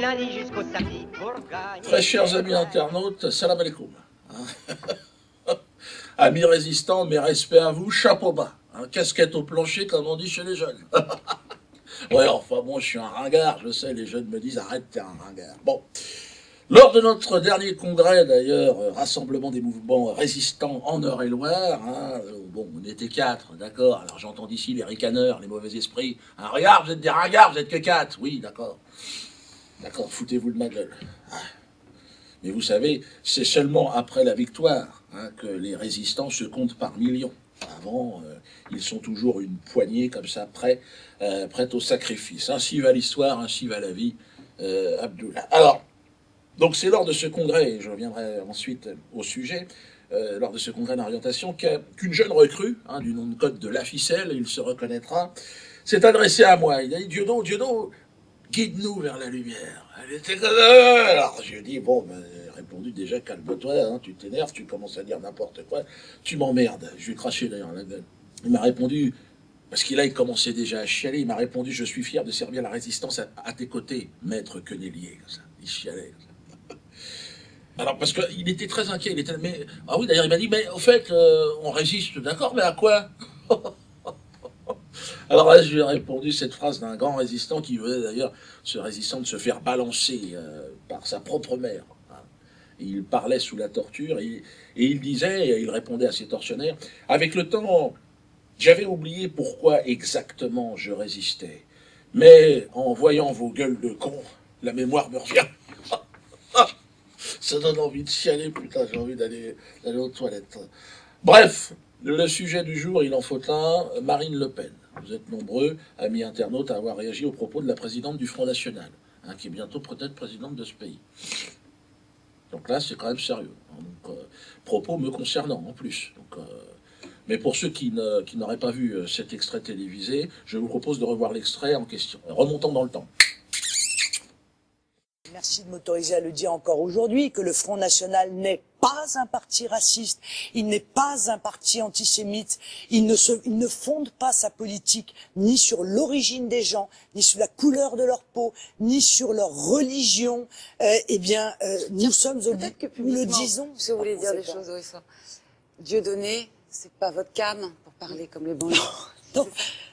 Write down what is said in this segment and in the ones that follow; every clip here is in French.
lundi jusqu'au samedi pour gagner. Très chers amis internautes, salam alaikum. Amis résistants, mes respects à vous, chapeau bas. Casquette au plancher, comme on dit chez les jeunes. Ouais, enfin bon, je suis un ringard, je sais, les jeunes me disent arrête, t'es un ringard. Bon. Lors de notre dernier congrès, d'ailleurs, rassemblement des mouvements résistants en Eure-et-Loire, bon, on était 4, d'accord, alors j'entends d'ici les ricaneurs, les mauvais esprits. Regarde, vous êtes des ringards, vous êtes que 4. Oui, d'accord. D'accord, foutez-vous de ma gueule. Mais vous savez, c'est seulement après la victoire que les résistants se comptent par millions. Avant, ils sont toujours une poignée comme ça, prêts au sacrifice. Ainsi va l'histoire, ainsi va la vie, Abdullah. Alors, donc c'est lors de ce congrès, et je reviendrai ensuite au sujet, lors de ce congrès d'orientation, qu'une jeune recrue, du nom de code de La Ficelle, il se reconnaîtra, s'est adressée à moi. Il a dit, Dieudo, guide-nous vers la lumière. Elle était comme ça. Alors je lui ai dit, bon, j'ai répondu déjà, calme-toi, tu t'énerves, tu commences à dire n'importe quoi, tu m'emmerdes. Je lui ai craché d'ailleurs la gueule. Il m'a répondu, parce qu'il il commençait déjà à chialer, il m'a répondu, je suis fier de servir la résistance à tes côtés, maître quenellier, comme ça. Il chialait, comme ça. Alors, parce qu'il était très inquiet, ah oui, d'ailleurs, il m'a dit, mais au fait, on résiste, d'accord, mais à quoi? Alors là, je lui ai répondu cette phrase d'un grand résistant qui venait d'ailleurs, ce résistant, de se faire balancer par sa propre mère. Et il parlait sous la torture et il disait, et il répondait à ses tortionnaires, avec le temps, j'avais oublié pourquoi exactement je résistais. Mais en voyant vos gueules de cons, la mémoire me revient. Ça donne envie de chialer, putain, j'ai envie d'aller aux toilettes. Bref, le sujet du jour, il en faut un, Marine Le Pen. Vous êtes nombreux, amis internautes, à avoir réagi aux propos de la présidente du Front National, qui est bientôt peut-être présidente de ce pays. Donc là, c'est quand même sérieux. Donc, propos me concernant en plus. Donc, mais pour ceux qui n'auraient pas vu cet extrait télévisé, je vous propose de revoir l'extrait en question. Remontons dans le temps. Merci de m'autoriser à le dire encore aujourd'hui, que le Front National n'est pas un parti raciste, il n'est pas un parti antisémite, il ne fonde pas sa politique ni sur l'origine des gens, ni sur la couleur de leur peau, ni sur leur religion. Nous sommes peut-être que nous le disons. Si vous voulez dire des choses, oui, ça. Dieudonné, c'est pas votre cam pour parler comme les banlieues.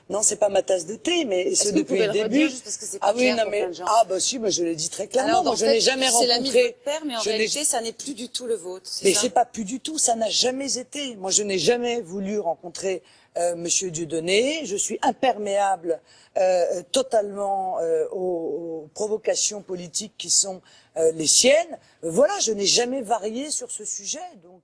Non, c'est pas ma tasse de thé, mais c'est depuis le début. Juste parce que c'est pas clair pour plein de gens. Si, je l'ai dit très clairement. Alors, moi, je n'ai jamais rencontré. C'est l'ami de votre père, mais en réalité, ça n'est plus du tout le vôtre. Mais c'est pas plus du tout. Ça n'a jamais été. Moi, je n'ai jamais voulu rencontrer Monsieur Dieudonné. Je suis imperméable totalement aux provocations politiques qui sont les siennes. Voilà, je n'ai jamais varié sur ce sujet. Donc.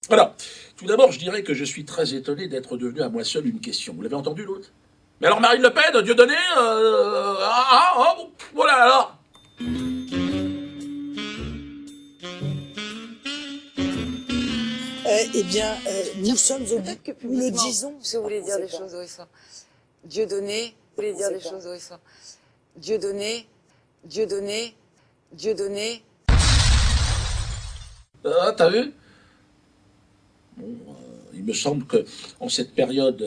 Voilà. Tout d'abord, je dirais que je suis très étonné d'être devenu à moi seul une question. Vous l'avez entendu, l'autre? Mais alors, Marine Le Pen, Dieudonné, voilà alors. Nous sommes peut-être que nous le disons. Si vous voulez dire des choses, oui, ça. Dieudonné, vous voulez dire des choses, oui, ça. Dieudonné. T'as vu? Il me semble que en cette période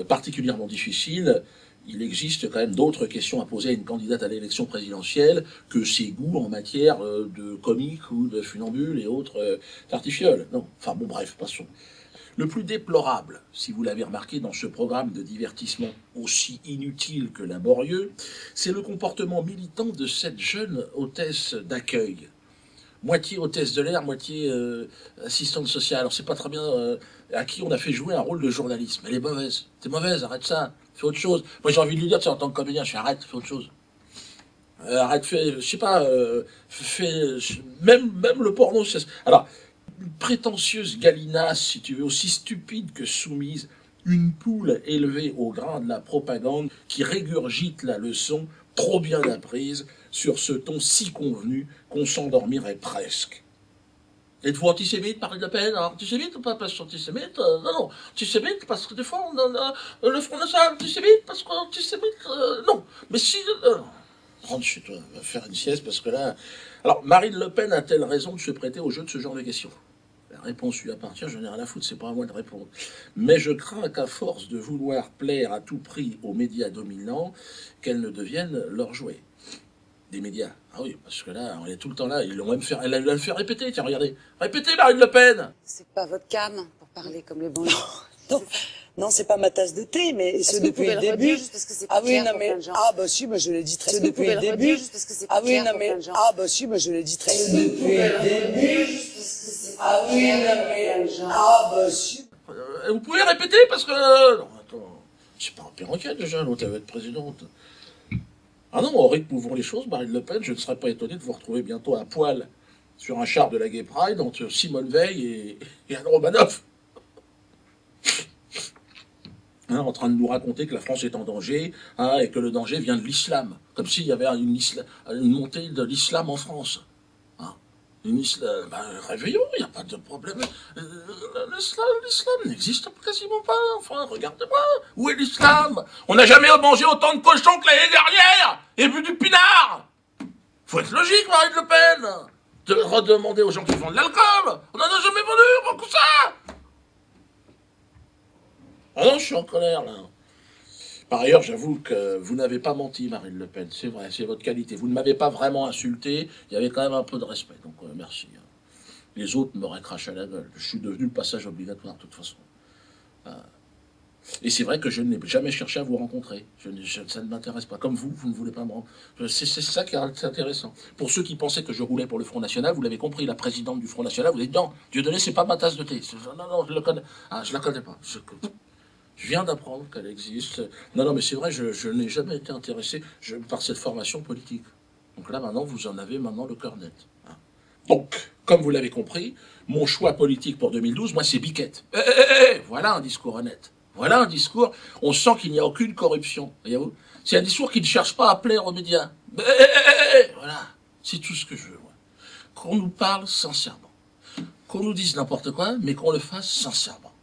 particulièrement difficile, il existe quand même d'autres questions à poser à une candidate à l'élection présidentielle que ses goûts en matière de comique ou de funambule et autres tartifioles. Non, enfin bon, bref, passons. Le plus déplorable, si vous l'avez remarqué dans ce programme de divertissement aussi inutile que laborieux, c'est le comportement militant de cette jeune hôtesse d'accueil. Moitié hôtesse de l'air, moitié assistante sociale. Alors c'est pas très bien à qui on a fait jouer un rôle de journaliste. Mais elle est mauvaise. T'es mauvaise, arrête ça. Fais autre chose. Moi j'ai envie de lui dire, en tant que comédien, arrête, fais autre chose. Arrête, fais, je sais pas, même le porno. Alors, une prétentieuse galinasse, si tu veux, aussi stupide que soumise, une poule élevée au grain de la propagande qui régurgite la leçon trop bien apprise sur ce ton si convenu qu'on s'endormirait presque. Êtes-vous antisémite, Marine Le Pen? Antisémite ou pas parce qu'antisémite? Non, antisémite parce que des fois le Front National antisémite parce qu'antisémite, non. Mais si... rentre chez toi, va faire une sieste parce que là... Alors, Marine Le Pen a-t-elle raison de se prêter au jeu de ce genre de questions? La réponse lui appartient, je n'ai rien à foutre, c'est pas à moi de répondre. Mais je crains qu'à force de vouloir plaire à tout prix aux médias dominants, qu'elle ne devienne leur jouet. Des médias. Ah oui, parce que là, on est tout le temps là. Ils l'ont même fait, elle l'a fait répéter. Tiens, regardez. Répétez, Marine Le Pen. C'est pas votre cam pour parler comme les banlieues. Non, non, c'est pas ma tasse de thé, mais Est-ce c'est que vous depuis pouvez le le redire début. juste parce que c'est Ah plus oui, clair non pour mais plein de gens. ah bah si, moi je l'ai dit très Est-ce que vous depuis pouvez le le redire début. juste parce que c'est Ah plus oui, clair non pour mais plein de gens. ah bah si, moi je l'ai dit très depuis le début. Ah oui, non mais ah bah si. Vous pouvez répéter parce que... Non, attends. C'est pas un perroquet déjà, l'autre elle va être présidente. Ah non, au rythme où vont les choses, Marine Le Pen, je ne serais pas étonné de vous retrouver bientôt à poil sur un char de la Gay Pride entre Simone Veil et Anne Romanoff. Hein, en train de nous raconter que la France est en danger, hein, et que le danger vient de l'islam. Comme s'il y avait une montée de l'islam en France. Hein. Réveillons, il n'y a pas de problème. L'islam n'existe quasiment pas. Enfin, regardez-moi. Où est l'islam? On n'a jamais mangé autant de cochons que l'année dernière et bu du pinard. Faut être logique, Marine Le Pen. De redemander aux gens qui vendent de l'alcool. On n'en a jamais vendu, beaucoup ça. Ah non, je suis en colère, là. Par ailleurs, j'avoue que vous n'avez pas menti, Marine Le Pen. C'est vrai, c'est votre qualité. Vous ne m'avez pas vraiment insulté. Il y avait quand même un peu de respect. Donc, merci. Les autres m'auraient craché à la gueule. Je suis devenu le passage obligatoire, de toute façon. Et c'est vrai que je n'ai jamais cherché à vous rencontrer. Ça ne m'intéresse pas. Comme vous ne voulez pas me rencontrer. C'est ça qui est intéressant. Pour ceux qui pensaient que je roulais pour le Front National, vous l'avez compris, la présidente du Front National, vous avez dit non, Dieudonné, c'est pas ma tasse de thé. Non, je le connais. Ah, je la connais pas. Je viens d'apprendre qu'elle existe. Non, mais c'est vrai, je n'ai jamais été intéressé par cette formation politique. Donc là, maintenant, vous en avez maintenant le cœur net. Hein. Donc, comme vous l'avez compris, mon choix politique pour 2012, moi, c'est Biquette. Voilà un discours honnête. Voilà un discours, on sent qu'il n'y a aucune corruption. Voyez-vous, c'est un discours qui ne cherche pas à plaire aux médias. Voilà, c'est tout ce que je veux. Moi. Qu'on nous parle sincèrement. Qu'on nous dise n'importe quoi, mais qu'on le fasse sincèrement.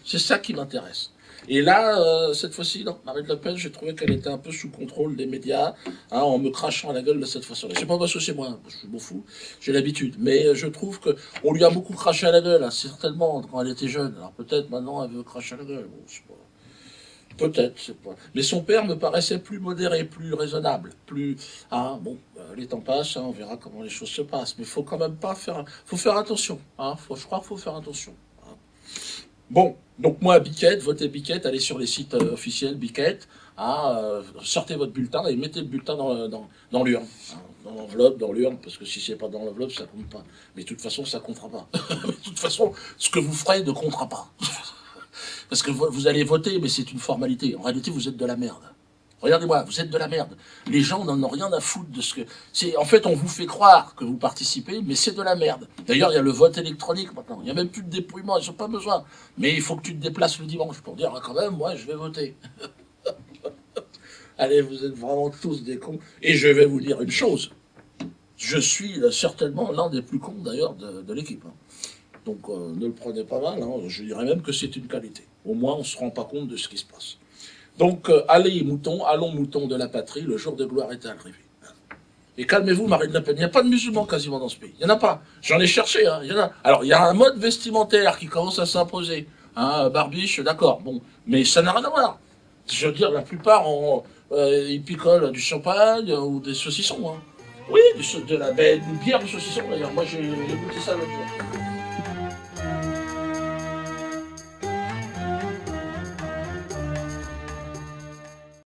C'est ça qui m'intéresse. Et là, cette fois-ci, non, Marine Le Pen, j'ai trouvé qu'elle était un peu sous contrôle des médias, hein, en me crachant à la gueule de cette façon-là. C'est pas parce que c'est moi, je m'en fous, j'ai l'habitude. Mais je trouve qu'on lui a beaucoup craché à la gueule, hein, certainement, quand elle était jeune. Alors peut-être maintenant, elle veut cracher à la gueule. Bon, c'est pas... Peut-être, c'est pas... Mais son père me paraissait plus modéré, plus raisonnable, plus... Ah, bon, les temps passent, hein, on verra comment les choses se passent. Mais il faut quand même pas faire... faut faire attention, hein, je crois qu'il faut faire attention. Hein. Bon, donc moi, Biquette, votez Biquette, allez sur les sites officiels Biquette, hein, sortez votre bulletin et mettez le bulletin dans l'urne. Hein, dans l'enveloppe, dans l'urne, parce que si c'est pas dans l'enveloppe, ça compte pas. Mais de toute façon, ça comptera pas. De toute façon, ce que vous ferez ne comptera pas. Parce que vous allez voter, mais c'est une formalité. En réalité, vous êtes de la merde. Regardez-moi, vous êtes de la merde. Les gens n'en ont rien à foutre de ce que... En fait, on vous fait croire que vous participez, mais c'est de la merde. D'ailleurs, il y a le vote électronique maintenant. Il n'y a même plus de dépouillement, ils n'ont pas besoin. Mais il faut que tu te déplaces le dimanche pour dire, ah, quand même, moi, je vais voter. Allez, vous êtes vraiment tous des cons. Et je vais vous dire une chose. Je suis certainement l'un des plus cons, d'ailleurs, de l'équipe. Hein. Donc, ne le prenez pas mal. Hein. Je dirais même que c'est une qualité. Au moins, on ne se rend pas compte de ce qui se passe. Donc, allons moutons de la patrie, le jour de gloire est arrivé. Et calmez-vous, Marine Le Pen, il n'y a pas de musulmans quasiment dans ce pays. Il n'y en a pas. J'en ai cherché, hein. Il y en a. Alors, il y a un mode vestimentaire qui commence à s'imposer. Hein, barbiche, d'accord, bon. Mais ça n'a rien à voir. Je veux dire, la plupart, ils picolent du champagne ou des saucissons. Hein. Oui, une bière de saucisson, d'ailleurs. Moi, j'ai goûté ça l'autre jour.